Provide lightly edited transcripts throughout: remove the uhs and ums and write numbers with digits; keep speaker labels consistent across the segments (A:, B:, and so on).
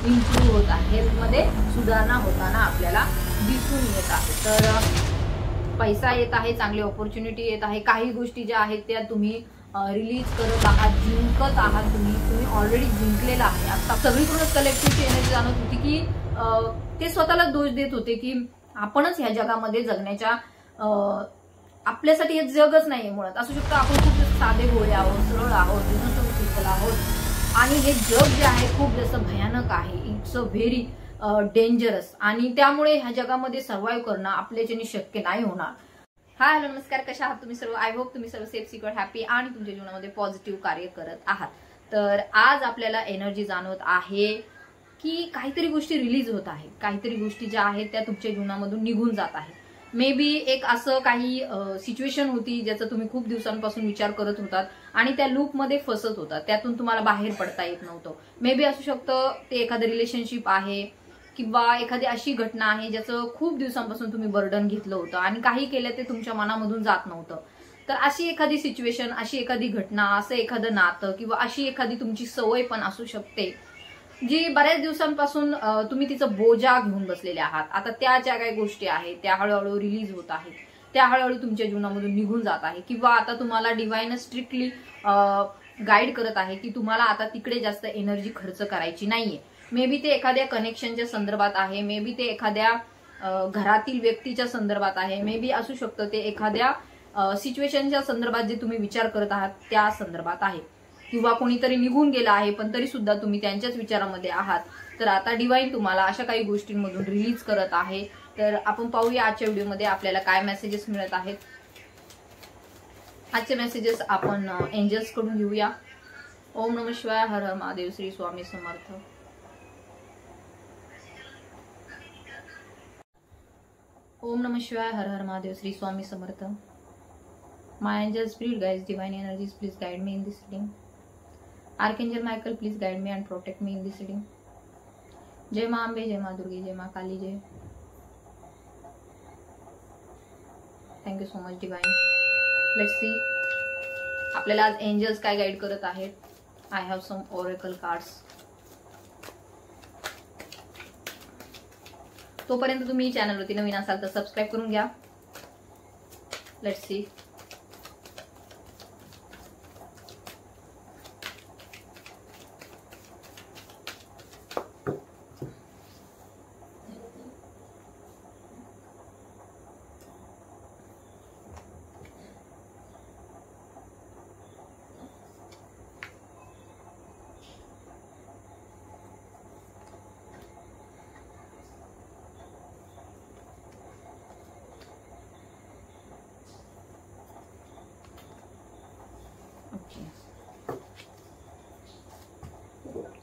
A: Improve होत आहे, हेल्थमध्ये सुधारणा होताना आपल्याला दिसून येत आहे. तर पैसा येत आहे, चांगली ऑपॉर्च्युनिटी येत आहे, काही गोष्टी ज्या आहेत त्या तुम्ही रिलीज करत आहात, जिंकत आहात, तुम्ही ऑलरेडी जिंकलेला आहे. आता सगळीकडूनच कलेक्टिव्हची एनर्जी जाणवत होती की ते स्वतःला दोष देत होते की आपणच ह्या जगामध्ये जगण्याच्या आपल्यासाठी हे जगच नाहीये मुळात. असू शकतं आपण खूप साधे भोळे आहोत, सरळ आहोत, इनोसंट आहोत आणि हे जग जे आहे खूप जास्त भयानक आहे. इट्स अ व्हेरी डेंजरस आणि त्यामुळे ह्या जगामध्ये सर्व्हाइव्ह करणं आपल्याच्याने शक्य नाही होणार. हाय हॅलो नमस्कार, कशा आहात तुम्ही सर्व? आय होप तुम्ही सर्व सेफ सिक्युअर हॅपी आणि तुमच्या जीवनामध्ये पॉझिटिव्ह कार्य करत आहात. तर आज आपल्याला एनर्जी जाणवत आहे की काहीतरी गोष्टी रिलीज होत आहेत, काहीतरी गोष्टी ज्या आहेत त्या तुमच्या जीवनामधून निघून जात आहेत. मे बी एक असं काही सिच्युएशन होती ज्याचा तुम्ही खूप दिवसांपासून विचार करत होतात आणि त्या लूपमध्ये फसत होतात, त्यातून तुम्हाला बाहेर पडता येत नव्हतं. मे बी असू शकतं ते एखादं रिलेशनशिप आहे किंवा एखादी अशी घटना आहे ज्याचं खूप दिवसांपासून तुम्ही बर्डन घेतलं होतं आणि काही केलं ते तुमच्या मनामधून जात नव्हतं. तर अशी एखादी सिच्युएशन, अशी एखादी घटना, असं एखादं नातं किंवा अशी एखादी तुमची सवय पण असू शकते जी बऱ्याच दिवसांपासून तुम्ही तिचं बोजा घेऊन बसलेले आहात. आता त्या ज्या काही गोष्टी आहेत त्या हळूहळू रिलीज होत आहेत, त्या हळूहळू तुमच्या जीवनामधून निघून जात आहे किंवा आता तुम्हाला डिवाइन स्ट्रिक्टली गाईड करत आहे की तुम्हाला आता तिकडे जास्त एनर्जी खर्च करायची नाहीये. मे बी ते एखाद्या कनेक्शनच्या संदर्भात आहे, मे बी ते एखाद्या घरातील व्यक्तीच्या संदर्भात आहे, मे बी असू शकतं ते एखाद्या सिच्युएशनच्या संदर्भात जे तुम्ही विचार करत आहात त्या संदर्भात आहे किंवा कोणीतरी निघून गेला आहे पण तरी सुद्धा तुम्ही त्यांच्याच विचारामध्ये आहात. तर आता डिवाइन तुम्हाला अशा काही गोष्टींमधून रिलीज करत आहे. तर आपण पाहूया आजच्या व्हिडिओमध्ये आपल्याला काय मेसेजेस मिळत आहेत. आजचे मेसेजेस आपण एंजल्स कडून घेऊया. ओम नमः शिवाय, हर हर महादेव, श्री स्वामी समर्थ. ओम नमः शिवाय, हर हर Mahadev, Shri Swami Samarth. My angels, spirit guides, divine energies, please guide me in this reading. Archangel Michael, please guide me and protect me in this reading. जय मां अंबे, जय मां दुर्गे, जय मां काली, जय. Thank you so much divine. Let's see आपल्याला आज एंजल्स काय गाइड करत आहेत. I have some oracle cards. तोपर्यंत तुम्ही चॅनलवरती नवीन असाल तर सबस्क्राईब करून घ्या. Let's see.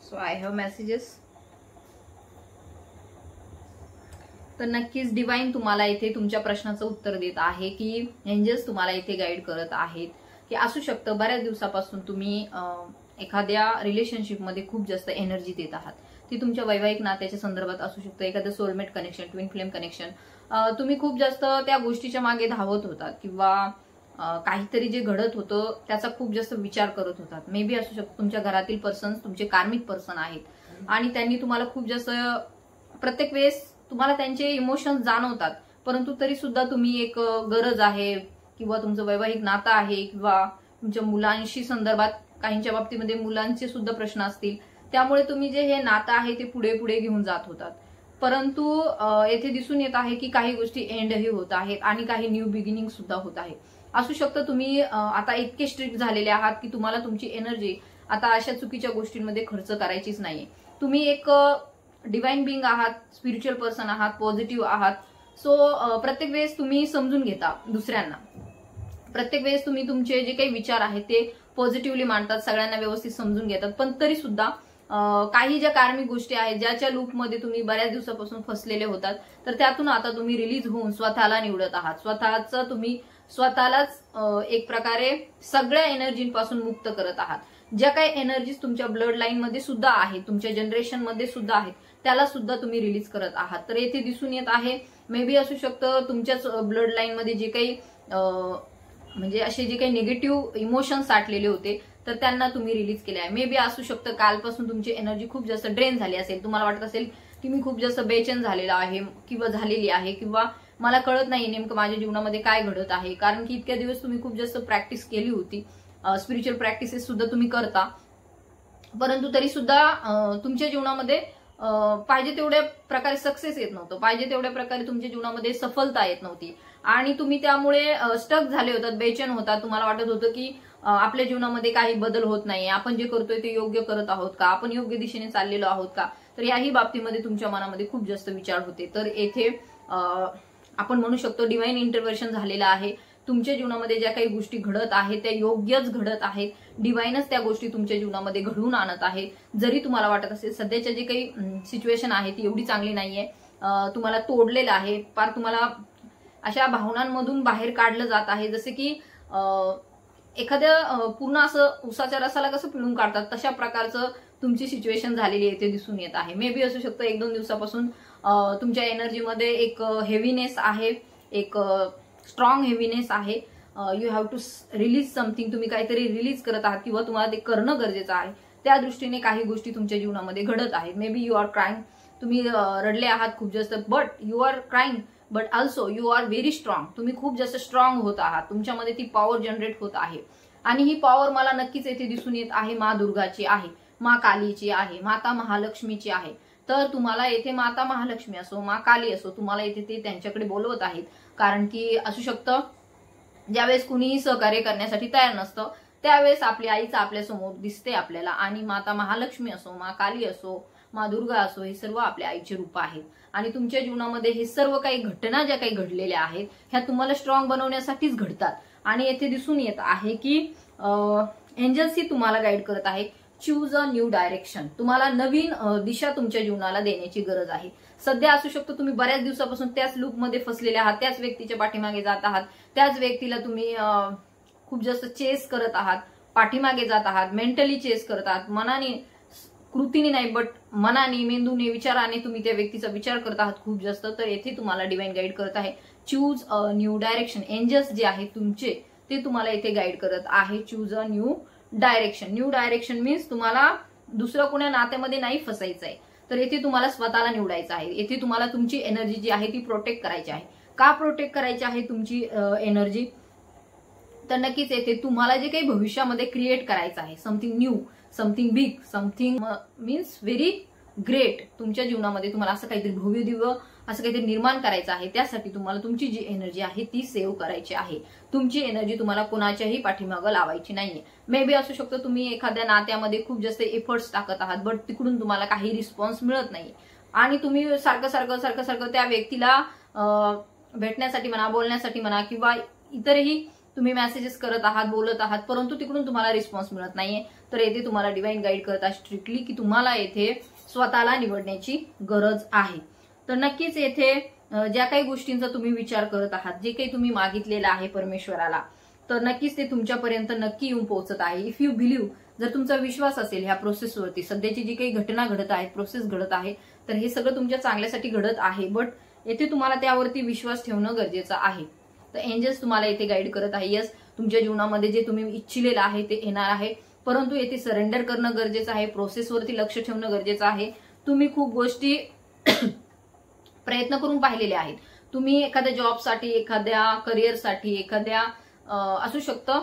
A: So I have messages. तर नक्कीच डिवाइन तुम्हाला इथे तुमच्या प्रश्नाचं उत्तर देत आहे की एंजल्स तुम्हाला इथे गाईड करत आहेत की असू शकतं बऱ्याच दिवसापासून तुम्ही एखाद्या रिलेशनशिपमध्ये खूप जास्त एनर्जी देत आहात. ती तुमच्या वैवाहिक नात्याच्या संदर्भात असू शकतं, एखादं soulmate connection, twin flame connection. तुम्ही खूप जास्त त्या गोष्टीच्या मागे धावत होतात किंवा काहीतरी जे घडत होतं त्याचा खूप जास्त विचार करत होतात. मे बी असू शकतं तुमच्या घरातील पर्सन्स तुमचे कार्मिक पर्सन आहेत आणि त्यांनी तुम्हाला खूप जास्त प्रत्येक वेळेस तुम्हाला त्यांचे इमोशन्स जाणवतात, परंतु तरी सुद्धा तुम्ही एक गरज आहे किंवा तुमचं वैवाहिक नातं आहे किंवा तुमच्या मुलांशी संदर्भात काहींच्या बाबतीमध्ये मुलांचे सुद्धा प्रश्न असतील, त्यामुळे तुम्ही जे हे नातं आहे ते पुढे पुढे घेऊन जात होतात. परंतु येथे दिसून येत आहे की काही गोष्टी एंडही होत आहेत आणि काही न्यू बिगिनिंग सुद्धा होत आहे. असू शकतं तुम्ही आता इतके स्ट्रिक्ट झालेले आहात की तुम्हाला तुमची एनर्जी आता अशा चुकीच्या गोष्टींमध्ये खर्च करायचीच नाहीये. तुम्ही एक डिवाइन बिंग आहात, स्पिरिच्युअल पर्सन आहात, पॉझिटिव्ह आहात. सो प्रत्येक वेळेस तुम्ही समजून घेता दुसऱ्यांना, प्रत्येक वेळेस तुम्ही तुमचे जे काही विचार आहेत ते पॉझिटिव्हली मांडतात, सगळ्यांना व्यवस्थित समजून घेतात. पण तरी सुद्धा काही ज्या कार्मिक गोष्टी आहेत ज्याच्या लूपमध्ये तुम्ही बऱ्याच दिवसापासून फसलेले होतात, तर त्यातून आता तुम्ही रिलीज होऊन स्वतःला निवडत आहात. स्वतःच तुम्ही स्वतःलाच एक प्रकारे सगळ्या एनर्जीपासून मुक्त करत आहात. ज्या काही एनर्जीज तुमच्या ब्लड लाईन मध्ये सुद्धा आहेत, तुमच्या जनरेशन मध्ये सुद्धा आहेत, त्याला सुद्धा तुम्ही रिलीज करत आहात. तर येथे दिसून येत आहे मे बी असू शकतं तुमच्याच ब्लड लाईन मध्ये जे काही म्हणजे असे जे काही निगेटिव्ह इमोशन्स साठलेले होते तर त्यांना तुम्ही रिलीज केले आहे. मे बी असू शकतं कालपासून तुमची एनर्जी खूप जास्त ड्रेन झाली असेल, तुम्हाला वाटत असेल की मी खूप जास्त बेचैन झालेला आहे किंवा झालेली आहे, किंवा मला कळत नाही नेमकं माझ्या जीवनामध्ये काय घडत आहे, कारण की इतक्या दिवस तुम्ही खूप जास्त प्रॅक्टिस केली होती, स्पिरिच्युअल प्रॅक्टिसेस सुद्धा तुम्ही करता, परंतु तरी सुद्धा तुमच्या जीवनामध्ये पाहिजे तेवढ्या प्रकारे सक्सेस येत नव्हतं, पाहिजे तेवढ्या प्रकारे तुमच्या जीवनामध्ये सफलता येत नव्हती आणि तुम्ही त्यामुळे स्टक झाले होतात, बेचैन होता. तुम्हाला वाटत होतं की आपल्या जीवनामध्ये काही बदल होत नाही, आपण जे करतोय ते योग्य करत आहोत का, आपण योग्य दिशेने चाललेलो आहोत का. तर याही बाबतीमध्ये तुमच्या मनामध्ये खूप जास्त विचार होते. तर येथे आपण म्हणू शकतो डिव्हाइन इंटरव्हेन्शन झालेलं आहे. तुमच्या जीवनामध्ये ज्या काही गोष्टी घडत आहेत त्या योग्यच घडत आहेत, डिव्हाइनच त्या गोष्टी तुमच्या जीवनामध्ये घडवून आणत आहे. जरी तुम्हाला वाटत असेल सध्याच्या जे काही सिच्युएशन आहे ती एवढी चांगली नाहीये, तुम्हाला तोडलेलं आहे, फार तुम्हाला अशा भावनांमधून बाहेर काढलं जात आहे, जसे की एखाद्या पूर्ण असं उसाच्या रसाला कसं पिळून काढतात तशा प्रकारचं तुमची सिच्युएशन झालेली आहे ते दिसून येत आहे. मे बी असू शकतं 1-2 दिवसापासून तुमच्या एनर्जीमध्ये एक हेवीनेस आहे, एक स्ट्रॉंग हेवीनेस आहे. You have to release something, तुम्ही काहीतरी रिलीज करत आहात किंवा तुम्हाला ते करणं गरजेचं आहे. त्या दृष्टीने काही गोष्टी तुमच्या जीवनामध्ये घडत आहेत. Maybe you are crying, तुम्ही रडले आहात खूप जास्त, but you are crying but also you are very strong. तुम्ही खूप जास्त स्ट्रॉंग होत आहात, तुमच्यामध्ये ती पॉवर जनरेट होत आहे आणि ही पॉवर मला नक्कीच येथे दिसून येत आहे मा दुर्गाची आहे, मा कालीची आहे, माता महालक्ष्मीची आहे. तर तुम्हाला येथे माता महालक्ष्मी असो, मा काली असो, तुम्हाला येथे ते त्यांच्याकडे बोलवत आहेत. कारण की असू शकतं ज्यावेळेस कुणीही सहकार्य करण्यासाठी तयार नसतं त्यावेळेस आपली आईच आपल्या समोर दिसते आपल्याला, आणि माता महालक्ष्मी असो, मा काली असो, मा दुर्गा असो, हे सर्व आपल्या आईचे रूप आहेत. आणि तुमच्या जीवनामध्ये हे सर्व काही घटना ज्या काही घडलेल्या आहेत ह्या तुम्हाला स्ट्रॉंग बनवण्यासाठीच घडतात. आणि येथे दिसून येत आहे की एंजल्स ही तुम्हाला गाईड करत आहे. चूज अ न्यू डायरेक्शन, तुम्हाला नवीन दिशा तुमच्या जीवनाला देण्याची गरज आहे. सध्या असू शकतो तुम्ही बऱ्याच दिवसापासून त्याच लूपमध्ये फसलेले आहात, त्याच व्यक्तीच्या पाठीमागे जात आहात, त्याच व्यक्तीला तुम्ही खूप जास्त चेस करत आहात, पाठीमागे जात आहात, मेंटली चेस करत आहात, मनाने, कृतीने नाही बट मनाने, मेंदूने, विचाराने तुम्ही त्या व्यक्तीचा विचार करत आहात खूप जास्त. तर येथे तुम्हाला डिवाइन गाईड करत आहे choose a new direction. Angels जे आहेत तुमचे ते तुम्हाला येथे गाईड करत आहे choose a new direction. New direction means तुम्हाला दुसऱ्या कोण्या नात्यामध्ये नाही फसायचं आहे, तर येथे तुम्हाला स्वतःला निवडायचं आहे. येथे तुम्हाला तुमची एनर्जी जी आहे ती प्रोटेक्ट करायची आहे. का प्रोटेक्ट करायची आहे तुमची एनर्जी, तर नक्कीच येथे तुम्हाला जे काही भविष्यामध्ये क्रिएट करायचं आहे, something new, something big, something means very great, तुमच्या जीवनामध्ये तुम्हाला असं काहीतरी भव्य दिव्य असं काहीतरी निर्माण करायचं आहे. त्यासाठी तुम्हाला तुमची जी एनर्जी आहे ती सेव्ह करायची आहे. तुमची एनर्जी तुम्हाला कोणाच्याही पाठीमागं लावायची नाहीये. मे बी असू शकतं तुम्ही एखाद्या नात्यामध्ये खूप जास्त एफर्ट्स टाकत आहात, बट तिकडून तुम्हाला काही रिस्पॉन्स मिळत नाही आणि तुम्ही सारखं त्या व्यक्तीला भेटण्यासाठी म्हणा, बोलण्यासाठी म्हणा किंवा इतरही तुम्ही मेसेजेस करत आहात, बोलत आहात, परंतु तिकडून तुम्हाला रिस्पॉन्स मिळत नाहीये. तर येथे तुम्हाला डिवाइन गाईड करत आहे स्ट्रिक्टली की तुम्हाला येथे स्वतःला निवडण्याची गरज आहे. तर नक्कीच येथे ज्या काही गोष्टींचा तुम्ही विचार करत आहात, जे काही तुम्ही मागितलेलं आहे परमेश्वराला, तर नक्कीच ते तुमच्यापर्यंत नक्की येऊन पोहोचत आहे. इफ यू बिलीव्ह, जर तुमचा विश्वास असेल ह्या प्रोसेसवरती, सध्याची जी काही घटना घडत आहेत, प्रोसेस घडत आहे, तर हे सगळं तुमच्या चांगल्यासाठी घडत आहे, बट येथे तुम्हाला त्यावरती विश्वास ठेवणं गरजेचं आहे. तर एंजल्स तुम्हाला येथे गाईड करत आहे. यस, तुमच्या जीवनामध्ये जे तुम्ही इच्छिलेलं आहे ते येणार आहे, परंतु येथे सरेंडर करणं गरजेचं आहे, प्रोसेसवरती लक्ष ठेवणं गरजेचं आहे. तुम्ही खूप गोष्टी प्रयत्न करून पाहिलेले आहेत. तुम्ही एखाद्या जॉबसाठी, एखाद्या करिअरसाठी, एखाद्या असू शकतं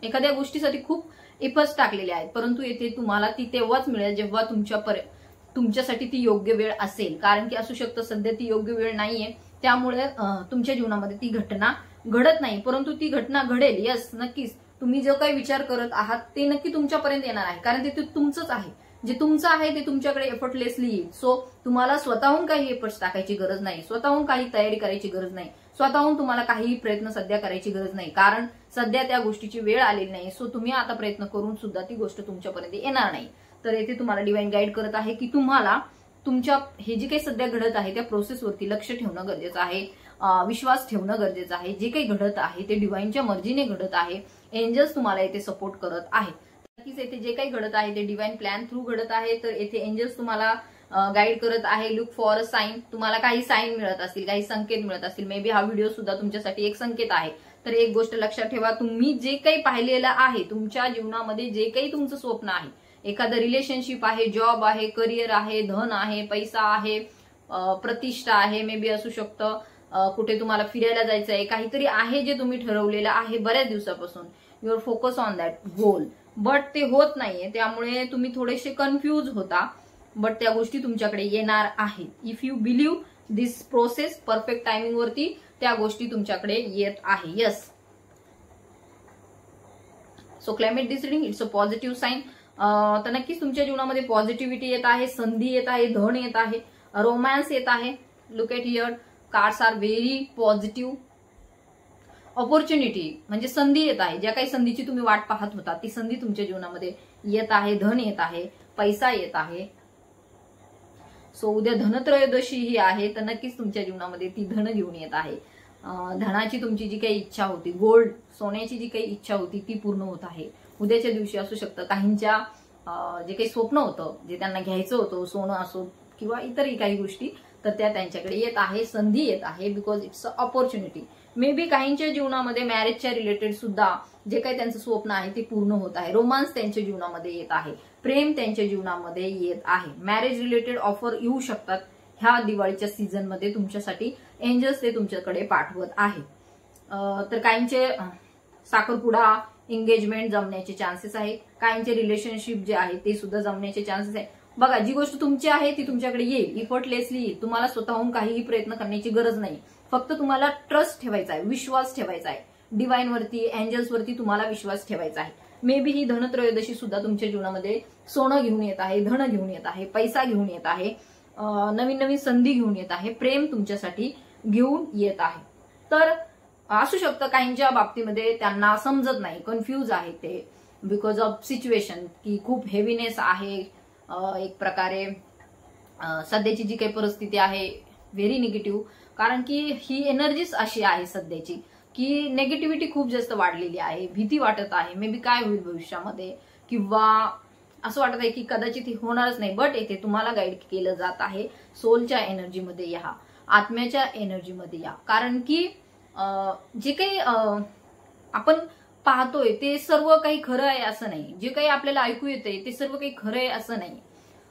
A: एखाद्या गोष्टीसाठी खूप एफर्ट्स टाकलेले आहेत, परंतु येथे तुम्हाला ती तेव्हाच मिळेल जेव्हा तुमच्यासाठी ती योग्य वेळ असेल. कारण की असू शकतं सध्या ती योग्य वेळ नाहीये, त्यामुळे तुमच्या जीवनामध्ये ती घटना घडत नाही, परंतु ती घटना घडेल. यस, नक्कीच तुम्ही जो काही विचार करत आहात ते नक्की तुमच्यापर्यंत येणार आहे, कारण ते तुमचंच आहे. जे तुमचं आहे ते तुमच्याकडे एफर्टलेसली येईल. सो तुम्हाला स्वतःहून काही एफर्ट्स टाकायची गरज नाही, स्वतःहून काही तयारी करायची गरज नाही, स्वतःहून तुम्हाला काही प्रयत्न सध्या करायची गरज नाही, कारण सध्या त्या गोष्टीची वेळ आलेली नाही. सो तुम्ही आता प्रयत्न करून सुद्धा ती गोष्ट तुमच्यापर्यंत येणार नाही. तर येथे तुम्हाला डिवाइन गाईड करत आहे की तुम्हाला तुमच्या हे जे काही सध्या घडत आहे त्या प्रोसेसवरती लक्ष ठेवणं गरजेचं आहे, विश्वास ठेवणं गरजेचं आहे. जे काही घडत आहे ते डिवाइनच्या मर्जीने घडत आहे. एंजल्स तुम्हाला येथे सपोर्ट करत आहेत. नक्कीच येथे जे काही घडत आहे ते डिवाइन प्लॅन थ्रू घडत आहे. तर येथे एंजल्स तुम्हाला गाईड करत आहे. लुक फॉर अ साईन, तुम्हाला काही साईन मिळत असतील, काही संकेत मिळत असतील. मे बी हा व्हिडिओ सुद्धा तुमच्यासाठी एक संकेत आहे. तर एक गोष्ट लक्षात ठेवा, तुम्ही जे काही पाहिलेलं आहे तुमच्या जीवनामध्ये, जे काही तुमचं स्वप्न आहे, एखादं रिलेशनशिप आहे, जॉब आहे, करिअर आहे, धन आहे, पैसा आहे, प्रतिष्ठा आहे, मे बी असू शकतं, कुठे तुम्हाला फिरायला जायचं आहे, काहीतरी आहे जे तुम्ही ठरवलेलं आहे बऱ्याच दिवसापासून, your focus on that goal, but ते होत नाहीये, त्यामुळे तुम्ही थोडेसे कन्फ्यूज होता, बट त्या गोष्टी तुमच्याकडे येणार आहेत. If you believe this process, perfect timing वरती त्या गोष्टी तुमच्याकडे येत आहे. Yes, so climate this reading it's a positive sign. तर नक्कीच तुमच्या जीवनामध्ये पॉझिटिव्हिटी येत आहे, संधी येत आहे, धन येत आहे, रोमॅन्स येत आहे. Look at here, cards are very positive. Opportunity म्हणजे संधी येत आहे, ज्या काही संधीची तुम्ही वाट पाहत होता ती संधी तुमच्या जीवनामध्ये येत आहे, धन येत आहे, पैसा येत आहे. सो उद्या धनत्रयोदशी ही आहे, तर नक्कीच तुमच्या जीवनामध्ये ती धन घेऊन येत आहे. धनाची तुमची जी काही इच्छा होती, गोल्ड सोन्याची जी काही इच्छा होती ती पूर्ण होत आहे. उद्याच्या दिवशी असू शकतं काहींच्या जे काही स्वप्न होतं, जे त्यांना घ्यायचं होतं, सोनं असो किंवा इतरही काही गोष्टी, तर त्या त्यांच्याकडे येत आहे, संधी येत आहे, because it's a opportunity. May be काहींच्या जीवनामध्ये मॅरेजच्या रिलेटेड सुद्धा जे काही त्यांचं स्वप्न आहे ते पूर्ण होत आहे. रोमांस त्यांच्या जीवनामध्ये येत आहे, प्रेम त्यांच्या जीवनामध्ये येत आहे. मॅरेज रिलेटेड ऑफर येऊ शकतात ह्या दिवाळीच्या सीझन मध्ये तुमच्यासाठी. एंजल्स ते तुमच्याकडे पाठवत आहे. तर काहींचे साखरपुडा, एंगेजमेंट जमण्याचे चान्सेस आहे. काहींचे रिलेशनशिप जे आहे ते सुद्धा जमण्याचे चान्सेस आहे. बघा, जी गोष्ट तुमची आहे ती तुमच्याकडे येईल, इफर्टलेसली येईल. तुम्हाला स्वतःहून काहीही प्रयत्न करण्याची गरज नाही. फक्त तुम्हाला ट्रस्ट ठेवायचा आहे, विश्वास ठेवायचा आहे. डिवाइन वरती, एंजल्स वरती तुम्हाला विश्वास ठेवायचा आहे. मे बी ही धनत्रयोदशी सुद्धा तुमच्या जीवनामध्ये सोनं घेऊन येत आहे, धन घेऊन येत आहे, पैसा घेऊन येत आहे, नवीन नवीन संधी घेऊन येत आहे, प्रेम तुमच्यासाठी घेऊन येत आहे. तर असू शकतं काहींच्या बाबतीमध्ये त्यांना समजत नाही, कन्फ्यूज आहे ते, बिकॉज ऑफ सिच्युएशन, की खूप हेवीनेस आहे. एक प्रकारे सध्याची जी काही परिस्थिती आहे व्हेरी निगेटिव्ह, कारण की ही एनर्जीच अशी आहे सध्याची की नेगेटिव्हिटी खूप जास्त वाढलेली आहे. भीती वाटत आहे, मे बी काय होईल भविष्यामध्ये, किंवा असं वाटत आहे की कदाचित हे होणारच नाही. बट येथे तुम्हाला गाईड केलं जात आहे, सोलच्या एनर्जीमध्ये या, आत्म्याच्या एनर्जीमध्ये या. कारण की जे काही आपण पाहतोय ते सर्व काही खरं आहे असं नाही. जे काही आपल्याला ऐकू येतंय ते सर्व काही खरं आहे असं नाही.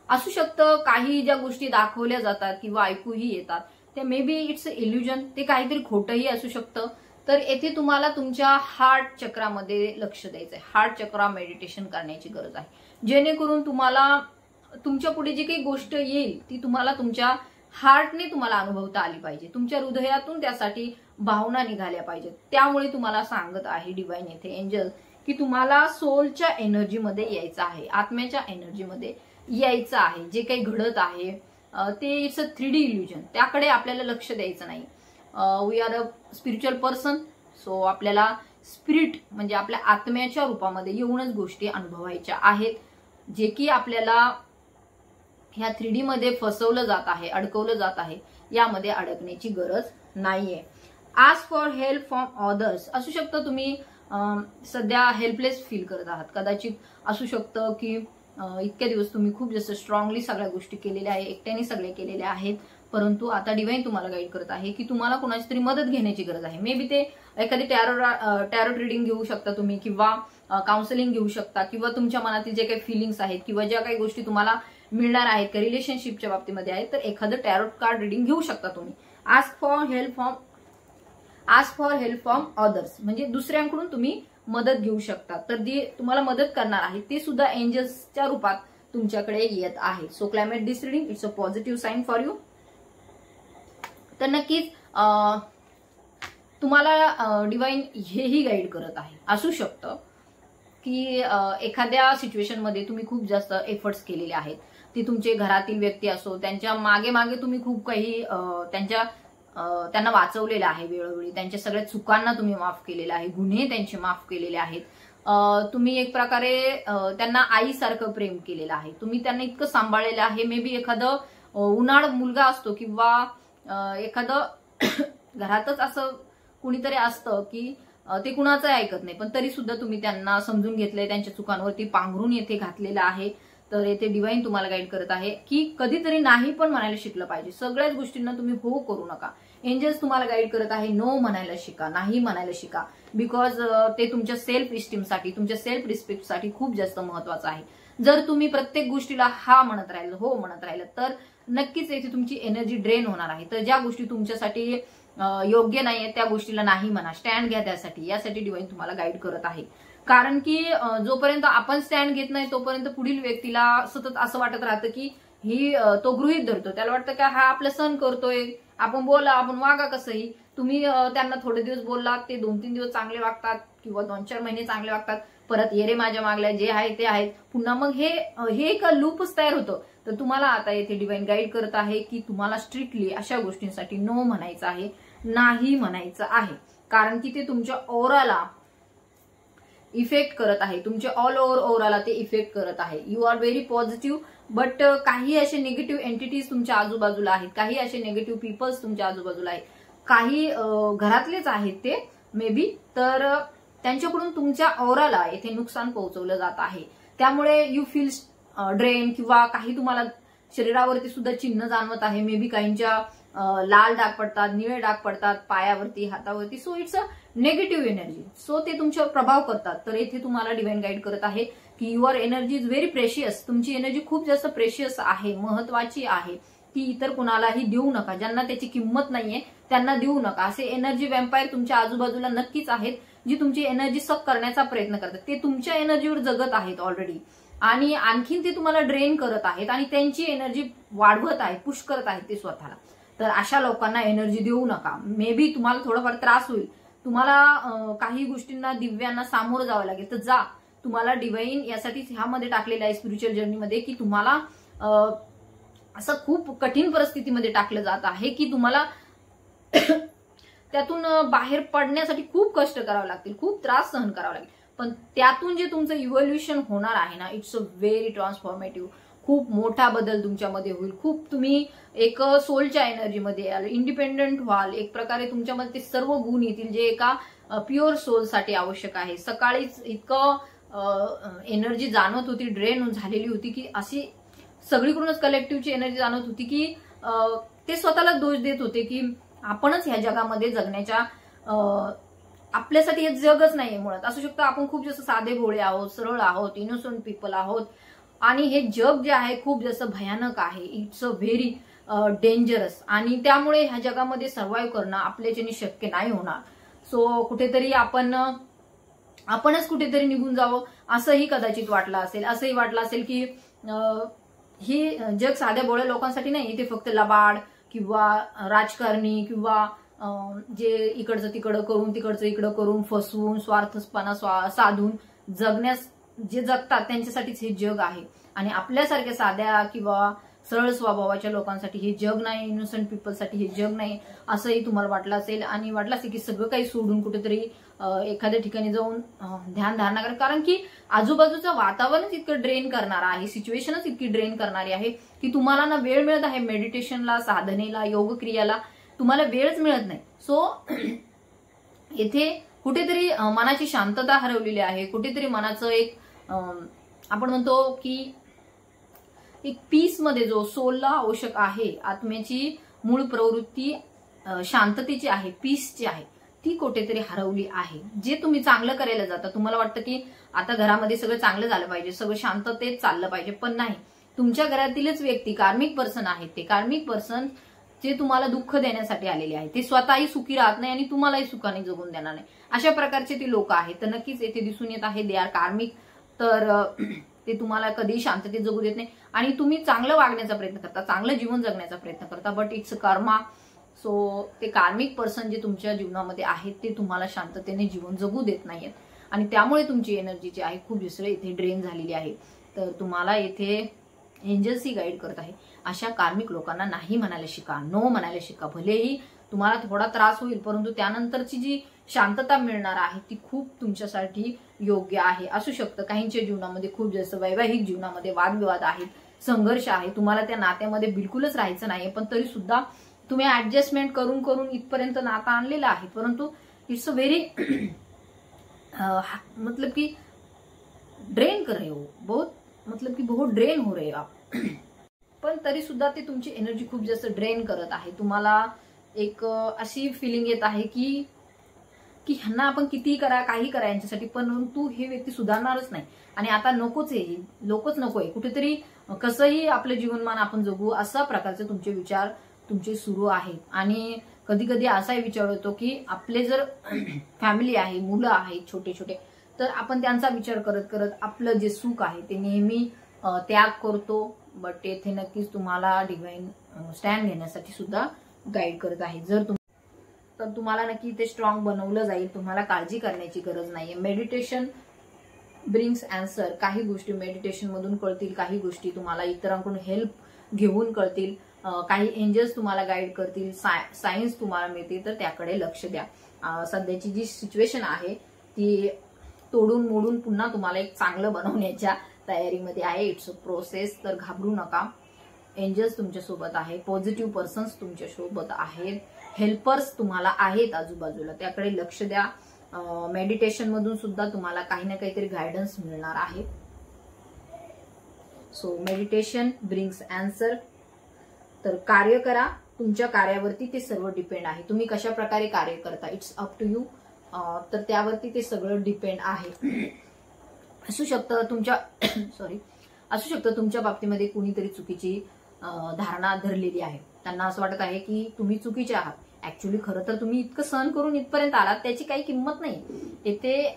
A: असू शकतं काही ज्या गोष्टी दाखवल्या जातात किंवा ऐकूही येतात त्या may be it's a illusion, ते काहीतरी खोटंही असू शकतं. तर येथे तुम्हाला तुमच्या हार्ट चक्रामध्ये लक्ष द्यायचं आहे. हार्ट चक्रा मेडिटेशन करण्याची गरज आहे, जेणेकरून तुम्हाला तुमच्या पुढे जी काही गोष्ट येईल ती तुम्हाला तुमच्या हार्टने तुम्हाला अनुभवता आली पाहिजे. तुमच्या हृदयातून त्यासाठी भावना निघाल्या पाहिजेत. त्यामुळे तुम्हाला सांगत आहे डिवाइन येथे एंजल की तुम्हाला सोलच्या एनर्जीमध्ये यायचं आहे, आत्म्याच्या एनर्जीमध्ये यायचं आहे. जे काही घडत आहे ते इट्स अ 3D इल्युजन, त्याकडे आपल्याला लक्ष द्यायचं नाही. We are a spiritual person, so आपल्याला स्पिरिट म्हणजे आपल्या आत्म्याच्या रूपामध्ये येऊनच गोष्टी अनुभवायच्या आहेत, जे की आपल्याला ह्या 3D मध्ये फसवलं जात आहे, अडकवलं जात आहे. यामध्ये अडकण्याची गरज नाहीये. Ask for help from others. असू शकतं तुम्ही सध्या हेल्पलेस फील करत आहात. कदाचित असू शकतं की इतक्या दिवस तुम्ही खूप जास्त स्ट्रॉंगली सगळ्या गोष्टी केलेल्या आहेत, एकट्याने सगळे केलेल्या आहेत, परंतु आता डिवाइन तुम्हाला गाईड करत आहे की तुम्हाला कोणाची तरी मदत घेण्याची गरज आहे. मे बी ते एखादी टॅरोट रिडिंग घेऊ शकता तुम्ही, किंवा काउन्सिलिंग घेऊ शकता, किंवा तुमच्या मनातील जे काही फिलिंग्स आहेत किंवा ज्या काही गोष्टी तुम्हाला मिळणार आहेत का रिलेशनशिपच्या बाबतीमध्ये आहेत, तर एखादं टॅरोट कार्ड रिडिंग घेऊ शकता तुम्ही. Ask for help from others म्हणजे दुसऱ्यांकडून तुम्ही मदत घेऊ शकता. तर जी तुम्हाला मदत करणार आहे ते सुद्धा एंजल्सच्या रूपात तुमच्याकडे येत आहे. So climate this reading it's a positive sign for you. तर नक्कीच तुम्हाला डिवाइन हेही गाईड करत आहे. असू शकतं की एखाद्या सिच्युएशन मध्ये तुम्ही खूप जास्त एफर्ट्स केलेले आहेत, ती तुमचे घरातील व्यक्ती असो, त्यांच्या मागे मागे तुम्ही खूप काही त्यांना वाचवलेलं आहे वेळोवेळी, त्यांच्या सगळ्या चुकांना तुम्ही माफ केलेलं आहे, गुन्हे त्यांचे माफ केलेले आहेत. तुम्ही एक प्रकारे त्यांना आईसारखं प्रेम केलेलं आहे, तुम्ही त्यांना इतकं सांभाळलेलं आहे. मे बी एखादं उन्हाळ मुलगा असतो किंवा एखादं घरातच असं कुणीतरी असतं की ते कुणाचंही ऐकत नाही, पण तरी सुद्धा तुम्ही त्यांना समजून घेतलंय, त्यांच्या चुकांवरती पांघरून येथे घातलेलं आहे. तर येथे डिवाइन तुम्हाला गाईड करत आहे की कधीतरी नाही पण म्हणायला शिकलं पाहिजे. सगळ्याच गोष्टींना तुम्ही हो करू नका. एंजल्स तुम्हाला गाईड करत आहे, नो म्हणायला शिका, नाही म्हणायला शिका. बिकॉज ते तुमच्या सेल्फ इस्टीमसाठी, तुमच्या सेल्फ रिस्पेक्टसाठी खूप जास्त महत्वाचं आहे. जर तुम्ही प्रत्येक गोष्टीला हा म्हणत राहिलं, हो म्हणत राहिलं, तर नक्कीच येथे तुमची एनर्जी ड्रेन होणार आहे. तर ज्या गोष्टी तुमच्यासाठी योग्य नाहीये त्या गोष्टीला नाही म्हणा, स्टँड घ्या त्यासाठी. यासाठी डिवाइन तुम्हाला गाईड करत आहे. कारण की जोपर्यंत आपण स्टँड घेत नाही तोपर्यंत पुढील व्यक्तीला सतत असं वाटत राहतं की तो गृहीत धरतो. त्याला वाटतं की हा आपलं सहन करतोय, आपण बोला, आपण वागा कसंही. तुम्ही त्यांना थोडे दिवस बोललात, ते 2-3 दिवस चांगले वागतात किंवा 2-4 महिने चांगले वागतात, परत येरे माझ्या मागल्या जे आहे ते आहेत, पुन्हा मग हे एक लूपच तयार होतं. तर तुम्हाला आता येथे डिवाइन गाईड करत आहे की तुम्हाला स्ट्रिक्टली अशा गोष्टींसाठी नो म्हणायचं आहे, नाही म्हणायचं आहे. कारण की ते तुमच्या ओराला इफेक्ट करत आहे, तुमच्या ऑल ओव्हर ओराला ते इफेक्ट करत आहे. You are very positive, but काही असे निगेटिव्ह एंटिटीज तुमच्या आजूबाजूला आहेत, काही असे निगेटिव्ह पीपल्स तुमच्या आजूबाजूला आहेत, काही घरातलेच आहेत ते मे बी. तर त्यांच्याकडून तुमच्या ओराला येथे नुकसान पोहोचवलं जात आहे. त्यामुळे यू फील ड्रेन, किंवा काही तुम्हाला शरीरावरती सुद्धा चिन्ह जाणवत आहे. मे बी काहींच्या लाल डाग पडतात, निळे डाग पडतात पायावरती, हातावरती. So it's a negative energy. So ते तुमच्यावर प्रभाव करतात. तर इथे तुम्हाला डिवाइन गाईड करत आहे की your energy is very precious. तुमची एनर्जी खूप जास्त प्रेशियस आहे, महत्वाची आहे. ती इतर कुणालाही देऊ नका. ज्यांना त्याची किंमत नाहीये त्यांना देऊ नका. असे एनर्जी वॅम्पायर तुमच्या आजूबाजूला नक्कीच आहेत, जी तुमची एनर्जी सक करण्याचा प्रयत्न करतात. ते तुमच्या एनर्जीवर जगत आहेत ऑलरेडी, आणि आणखीन ते तुम्हाला ड्रेन करत आहेत आणि त्यांची एनर्जी वाढवत आहेत, पुश करत आहेत ते स्वतःला. तर अशा लोकांना एनर्जी देऊ नका. मे बी तुम्हाला थोडाफार त्रास होईल, तुम्हाला काही गोष्टींना, दिव्यांना सामोरं जावं लागेल, तर जा. तुम्हाला डिवाइन यासाठी ह्यामध्ये टाकलेलं आहे स्पिरिच्युअल जर्नीमध्ये की तुम्हाला असं खूप कठीण परिस्थितीमध्ये टाकलं जात आहे की तुम्हाला त्यातून बाहेर पडण्यासाठी खूप कष्ट करावे लागतील, खूप त्रास सहन करावा लागेल. पण त्यातून जे तुमचं इव्होल्युशन होणार आहे ना, इट्स अ व्हेरी ट्रान्सफॉर्मेटिव्ह. खूप मोठा बदल तुमच्यामध्ये होईल. खूप तुम्ही एक सोलच्या एनर्जीमध्ये याल, इंडिपेंडंट व्हाल. एक प्रकारे तुमच्यामध्ये ते सर्व गुण येतील जे एका प्युअर सोलसाठी आवश्यक आहे. सकाळीच इतकं एनर्जी जाणवत होती, ड्रेन झालेली होती की अशी सगळीकडूनच कलेक्टिव्हची एनर्जी जाणवत होती की ते स्वतःला दोष देत होते की आपणच ह्या जगामध्ये जगण्याच्या, आपल्यासाठी हे जगच नाहीये मुळात. असू शकतं आपण खूप जास्त साधे भोळे आहोत, सरळ आहोत, इनोसंट पीपल आहोत, आणि हे जग जे आहे खूप जास्त भयानक आहे. इट्स अ व्हेरी डेंजरस, आणि त्यामुळे ह्या जगामध्ये सर्व्हाइव्ह करणं आपल्याच्याने शक्य नाही होणार. सो कुठेतरी आपणच कुठेतरी निघून जावं असंही कदाचित वाटलं असेल. असंही वाटलं असेल की हे जग साध्या भोळ्या लोकांसाठी नाही, इथे फक्त लबाड किंवा राजकारणी किंवा जे इकडचं तिकडं करून, तिकडचं इकडं करून, फसवून, स्वार्थपणा साधून जगण्यास जे जगतात त्यांच्यासाठीच हे जग आहे. आणि आपल्यासारख्या साध्या किंवा सरळ स्वभावाच्या लोकांसाठी हे जग नाही, इनोसंट पीपलसाठी हे जग नाही, असंही तुम्हाला वाटलं असेल. आणि वाटलं असेल की सगळं काही सोडून कुठेतरी एखाद्या ठिकाणी जाऊन ध्यान धारणा करा. कारण की आजूबाजूचं वातावरणच इतकं ड्रेन करणार आहे, सिच्युएशनच इतकी ड्रेन करणारी आहे की तुम्हाला ना वेळ मिळत आहे मेडिटेशनला, साधनेला, योग क्रियाला, तुम्हाला वेळच मिळत नाही. सो येथे कुठेतरी मनाची शांतता हरवलेली आहे. कुठेतरी मनाचं एक आपण म्हणतो की एक पीस मध्ये जो सोलला आवश्यक आहे, आत्म्याची मूळ प्रवृत्ती शांततेची आहे, पीसची आहे, ती कुठेतरी हरवली आहे. जे तुम्ही चांगलं करायला जाता, तुम्हाला वाटतं की आता घरामध्ये सगळं चांगलं झालं पाहिजे, सगळं शांततेत चाललं पाहिजे, पण नाही. तुमच्या घरातीलच व्यक्ती कार्मिक पर्सन आहेत. ते कार्मिक पर्सन जे तुम्हाला दुःख देण्यासाठी आलेले आहे, ते स्वतःही सुखी राहत नाही आणि तुम्हालाही सुखाने जगून देणार नाही. अशा प्रकारचे ते लोक आहेत. तर नक्कीच येथे दिसून येत आहे दे आर कार्मिक. तर ते तुम्हाला कधीही शांततेत जगू देत नाही आणि तुम्ही चांगलं वागण्याचा प्रयत्न करता, चांगलं जीवन जगण्याचा प्रयत्न करता, बट इट्स कर्मा. सो ते कार्मिक पर्सन जे तुमच्या जीवनामध्ये आहेत ते तुम्हाला शांततेने जीवन जगू देत नाहीयेत आणि त्यामुळे तुमची एनर्जी जी आहे खूप दुसरं इथे ड्रेन झालेली आहे. तर तुम्हाला येथे एंजल्सही गाईड करत आहे, अशा कार्मिक लोकांना नाही म्हणायला शिका, नो म्हणायला शिका. भलेही तुम्हाला थोडा त्रास होईल, परंतु त्यानंतरची जी शांतता मिळणार आहे ती खूप तुमच्यासाठी योग्य आहे. असू शकतं काहींच्या जीवनामध्ये खूप जास्त वैवाहिक जीवनामध्ये वादविवाद आहेत, संघर्ष आहे, तुम्हाला त्या नात्यामध्ये बिलकुलच राहायचं नाही, पण तरी सुद्धा तुम्ही ऍडजस्टमेंट करून करून इथपर्यंत नातं आणलेलं आहे. परंतु इट्स अ व्हेरी मतलब की ड्रेन कर रहे हो, बहुत मतलब की बहुत ड्रेन हो रहे हो आप. पण तरी सुद्धा ते तुमची एनर्जी खूप जास्त ड्रेन करत आहे. तुम्हाला एक अशी फिलिंग येत आहे की की ह्यांना आपण कितीही करा, काही करा यांच्यासाठी, परंतु हे व्यक्ती सुधारणारच नाही आणि आता नकोच आहे, लोकच नकोय, कुठेतरी कसंही आपलं जीवनमान आपण जगू, अशा प्रकारचे तुमचे विचार तुमचे सुरू आहेत. आणि कधी कधी असाही विचार होतो की आपले जर फॅमिली आहे, मुलं आहेत छोटे छोटे, तर आपण त्यांचा विचार करत करत आपलं जे सुख आहे ते नेहमी त्याग करतो. बट येथे नक्कीच तुम्हाला डिव्हाइन स्टँड घेण्यासाठी सुद्धा गाईड करत आहे. तर तुम्हाला नक्की ते स्ट्रॉंग बनवलं जाईल, तुम्हाला काळजी करण्याची गरज नाहीये. Meditation brings answer. काही गोष्टी मेडिटेशन मधून कळतील, काही गोष्टी तुम्हाला इतरांकडून हेल्प घेऊन कळतील, काही एंजल्स तुम्हाला गाईड करतील, सायन्स तुम्हाला मिळतील, तर त्याकडे लक्ष द्या. सध्याची जी सिच्युएशन आहे ती तोडून मोडून पुन्हा तुम्हाला एक चांगलं बनवण्याच्या तयारीमध्ये आहे. इट्स अ प्रोसेस, तर घाबरू नका. एंजल्स तुमच्यासोबत आहे, पॉझिटिव्ह पर्सन्स तुमच्यासोबत आहेत, हेल्पर्स तुम्हाला आहेत आजूबाजूला, त्याकडे लक्ष द्या. मेडिटेशन मधून सुद्धा तुम्हाला काही ना काहीतरी गायडन्स मिळणार आहे. So meditation brings answer. तर कार्य करा, तुमच्या कार्यावरती ते सर्व डिपेंड आहे. तुम्ही कशा प्रकारे कार्य करता, इट्स अप टू यू. तर त्यावरती ते सगळं डिपेंड आहे. असू शकतं तुमच्या बाबतीमध्ये कुणीतरी चुकीची धारणा धरलेली आहे. त्यांना असं वाटत आहे की तुम्ही चुकीचे आहात. ऍक्च्युली खरं तर तुम्ही इतकं सहन करून इथपर्यंत आलात, त्याची काही किंमत नाही. येथे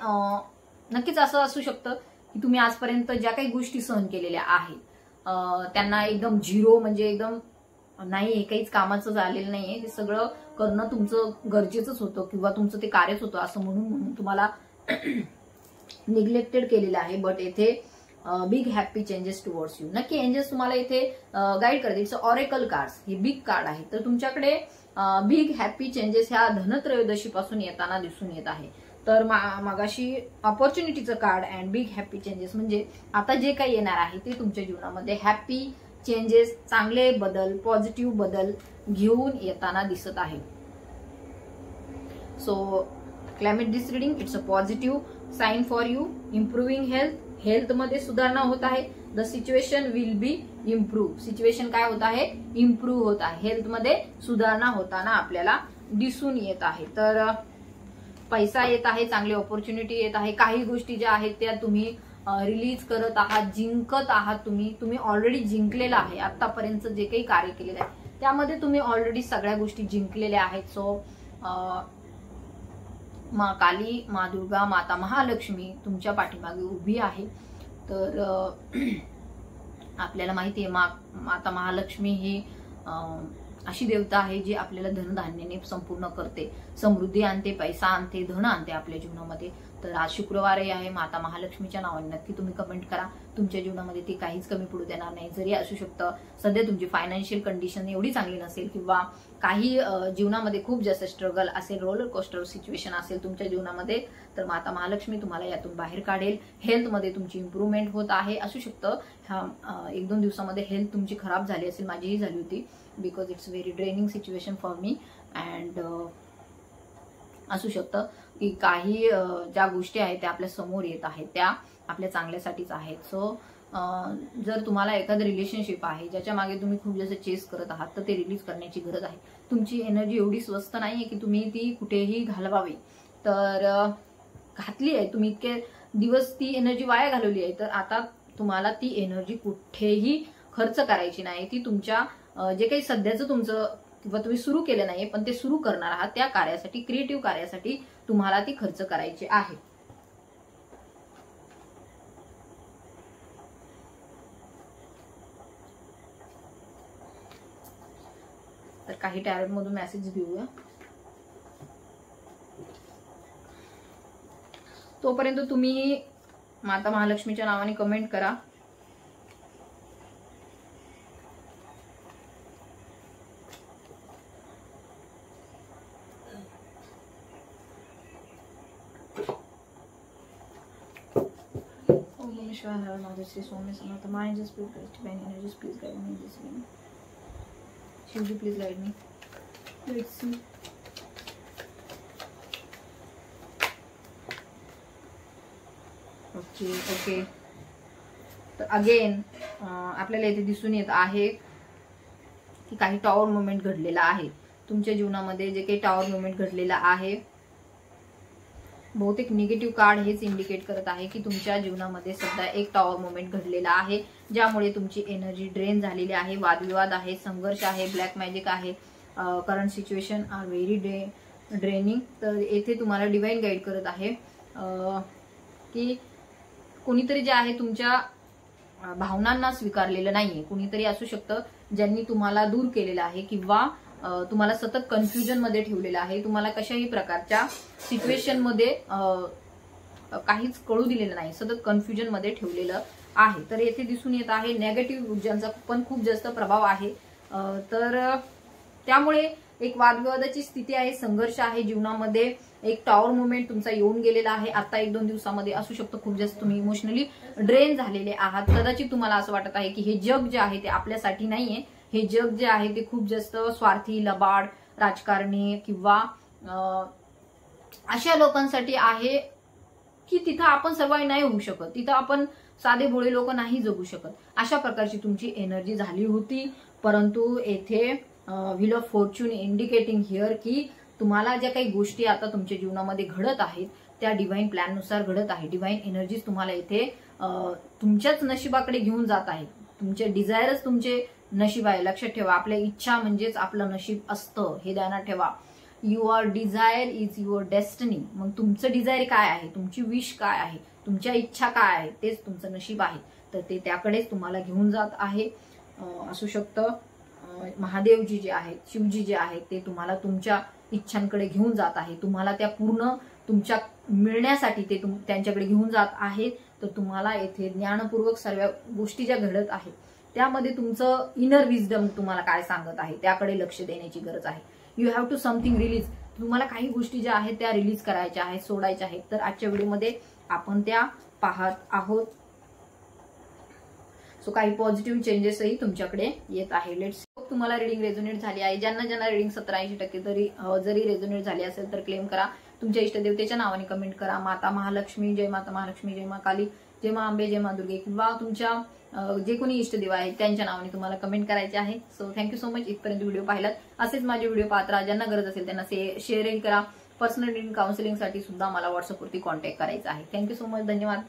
A: नक्कीच असं असू शकतं की तुम्ही आजपर्यंत ज्या काही गोष्टी सहन केलेल्या आहेत त्यांना एकदम झिरो, म्हणजे एकदम नाही हे काहीच कामाचं झालेलं नाहीये, ते सगळं करणं तुमचं गरजेचंच होतं किंवा तुमचं ते कार्यच होतं असं म्हणून तुम्हाला निग्लेक्टेड केलेलं आहे. बट येथे big happy changes towards you. नक्की एंजल्स तुम्हाला इथे गाईड करतील. इट्स ऑरेकल कार्ड्स, हे बिग कार्ड आहे. तर तुमच्याकडे बिग हॅपी चेंजेस ह्या धनत्रयोदशी पासून येताना दिसून येत आहे. तर मगाशी ऑपॉर्च्युनिटीचं card and big happy changes, म्हणजे आता जे काही येणार आहे ते तुमच्या जीवनामध्ये हॅपी चेंजेस, चांगले बदल, पॉझिटिव्ह बदल घेऊन येताना दिसत आहे. So claim it this reading. It's a positive sign for you. Improving health. हेल्थमध्ये सुधारणा होत आहे. The situation will be improve. Situation काय होत आहे, इम्प्रूव्ह होत आहे. हेल्थमध्ये सुधारणा होताना आपल्याला दिसून येत आहे. तर पैसा येत आहे, चांगली ऑपॉर्च्युनिटी येत आहे. काही गोष्टी ज्या आहेत त्या तुम्ही रिलीज करत आहात, जिंकत आहात. तुम्ही ऑलरेडी जिंकलेला आहे. आतापर्यंत जे काही कार्य केलेलं आहे त्यामध्ये तुम्ही ऑलरेडी सगळ्या गोष्टी जिंकलेल्या आहेत. सो माँ काली, माँ दुर्गा, माता महालक्ष्मी तुमच्या पाठीमागे उभी आहे. तर आपल्याला माहिती आहे माता महालक्ष्मी ही अशी देवता आहे जी आपल्याला धनधान्याने संपूर्ण करते, समृद्धी आणते, पैसा आणते, धन आणते आपल्या जीवनामध्ये. तर आज शुक्रवारही आहे. माता महालक्ष्मीच्या नावाने नक्की तुम्ही कमेंट करा. तुमच्या जीवनामध्ये ती काहीच कमी पडू देणार नाही. जरी असू शकतं सध्या तुमची फायनान्शियल कंडिशन एवढी चांगली नसेल किंवा काही जीवनामध्ये खूप जास्त स्ट्रगल असेल, रोलर कोस्टर सिच्युएशन असेल तुमच्या जीवनामध्ये, तर माता महालक्ष्मी तुम्हाला यातून बाहेर काढेल. हेल्थमध्ये तुमची इम्प्रूव्हमेंट होत आहे. असू शकतं ह्या 1-2 दिवसामध्ये हेल्थ तुमची खराब झाली असेल, माझीही झाली होती, because it's very draining situation for me. And असू शकतं की काही ज्या गोष्टी आहेत त्या आपल्या समोर येत आहेत त्या आपल्या चांगल्यासाठीच आहेत. सो जर तुम्हाला एखादं रिलेशनशिप आहे ज्याच्या मागे तुम्ही खूप जास्त चेस करत आहात, तर ते रिलीज करण्याची गरज आहे. तुमची एनर्जी एवढी स्वस्त नाहीये की तुम्ही ती कुठेही घालवावी. तर घातली आहे तुम्ही, इतके दिवस ती एनर्जी वाया घालवली आहे, तर आता तुम्हाला ती एनर्जी कुठेही खर्च करायची नाही. ती तुमच्या जे काही सध्याचं तुमचं किंवा तुम्ही सुरू केलं नाही पण ते सुरू करणार आहात त्या कार्यासाठी, क्रिएटिव्ह कार्यासाठी तुम्हाला ती खर्च करायची आहे. तर काही टॅरोट मधून मेसेज घेऊया. तोपर्यंत तुम्ही माता महालक्ष्मीच्या नावाने कमेंट करा. Swami Samarth my just divine energies please guide me this way. Shivji please guide me. Let's see. Okay. तर अगेन आपल्याला इथे दिसून येत आहे की काही टॉवर मुवमेंट घडलेला आहे तुमच्या जीवनामध्ये. जे काही टॉवर मुवमेंट घडलेला आहे बहुतेक निगेटिव्ह कार्ड हेच इंडिकेट करत आहे की तुमच्या जीवनामध्ये सध्या एक टॉवर मोमेंट घडलेला आहे, ज्यामुळे तुमची एनर्जी ड्रेन झालेली आहे, वादविवाद आहे, संघर्ष आहे, ब्लॅक मॅजिक आहे, current situation are very draining. तर येथे तुम्हाला डिवाइन गाईड करत आहे की कोणीतरी जे आहे तुमच्या भावनांना स्वीकारलेलं नाहीये, कुणीतरी असू शकतं ज्यांनी तुम्हाला दूर केलेलं आहे किंवा तुम्हाला सतत कन्फ्युजन मध्ये ठेवलेलं आहे, तुम्हाला कशाही प्रकारच्या सिच्युएशन मध्ये काहीच कळू दिलेलं नाही, सतत कन्फ्युजन मध्ये ठेवलेलं आहे. तर येथे दिसून येत आहे नेगेटिव्ह ऊर्जांचा पण खूप जास्त प्रभाव आहे. तर त्यामुळे एक वादविवादाची स्थिती आहे, संघर्ष आहे जीवनामध्ये, एक टॉवर मुवमेंट तुमचा येऊन गेलेला आहे. आता 1-2 दिवसामध्ये असू शकतं खूप जास्त तुम्ही इमोशनली ड्रेन झालेले आहात. कदाचित तुम्हाला असं वाटत आहे की हे जग जे आहे ते आपल्यासाठी नाहीये, हे जग जे आहे ते खूप जास्त स्वार्थी, लबाड, राजकारणी किंवा अशा लोकांसाठी आहे की तिथं आपण सर्वाइव्ह नाही होऊ शकत, तिथं आपण साधे भोळे लोक नाही जगू शकत. अशा प्रकारची तुमची एनर्जी झाली होती. परंतु येथे wheel of Fortune indicating here की तुम्हाला ज्या काही गोष्टी आता तुमच्या जीवनामध्ये घडत आहेत त्या डिव्हाइन प्लॅननुसार घडत आहे. डिव्हाइन एनर्जीज तुम्हाला इथे तुमच्याच नशिबाकडे घेऊन जात आहे. तुमचे डिझायरच तुमचे नशीब आहे. लक्षात ठेवा, आपल्या इच्छा म्हणजेच आपलं नशीब असतं, हे ध्यानात ठेवा. Your desire is your destiny. मग तुमचं डिझायर काय आहे, तुमची विश काय आहे, तुमच्या इच्छा काय आहे, तेच तुमचं नशीब आहे. तर ते त्याकडेच तुम्हाला घेऊन जात आहे. असू शकतं महादेवजी जे आहेत, शिवजी जे आहेत, ते तुम्हाला तुमच्या इच्छांकडे घेऊन जात आहे. तुम्हाला त्या पूर्ण तुमच्या मिळण्यासाठी ते त्यांच्याकडे घेऊन जात आहेत. तर तुम्हाला येथे ज्ञानपूर्वक सर्व गोष्टी ज्या घडत आहेत त्यामध्ये तुमचं इनर विजडम तुम्हाला काय सांगत आहे त्याकडे लक्ष देण्याची गरज आहे. You have to something release. तुम्हाला काही गोष्टी ज्या आहेत त्या रिलीज करायच्या आहेत, सोडायच्या आहेत. तर आजच्या व्हिडिओमध्ये आपण त्या पाहत आहोत. सो काही पॉझिटिव्ह चेंजेसही तुमच्याकडे येत आहे. लेट्स तुम्हाला रिडिंग रेझोनेट झाली आहे. ज्यांना रिडिंग 70-80% जरी रेझोनेट झाली असेल तर क्लेम करा. तुमच्या इष्टदेवतेच्या नावाने कमेंट करा. माता महालक्ष्मी, जय माता महालक्ष्मी, जय मा काली, जय मा अंबे, जय मा दुर्गे, किंवा तुमच्या जे कोणी इष्टदेव आहेत त्यांच्या नावाने तुम्हाला कमेंट करायचे आहे. सो थँक्यू सो मच इथपर्यंत व्हिडिओ पाहिलात. असेच माझे व्हिडिओ पाहत राहा. ज्यांना गरज असेल त्यांना शेअरही करा. पर्सनल रिडिंग काउन्सिलिंगसाठी सुद्धा मला व्हॉट्सअपवरती कॉन्टॅक्ट करायचा आहे. Thank you so much. धन्यवाद.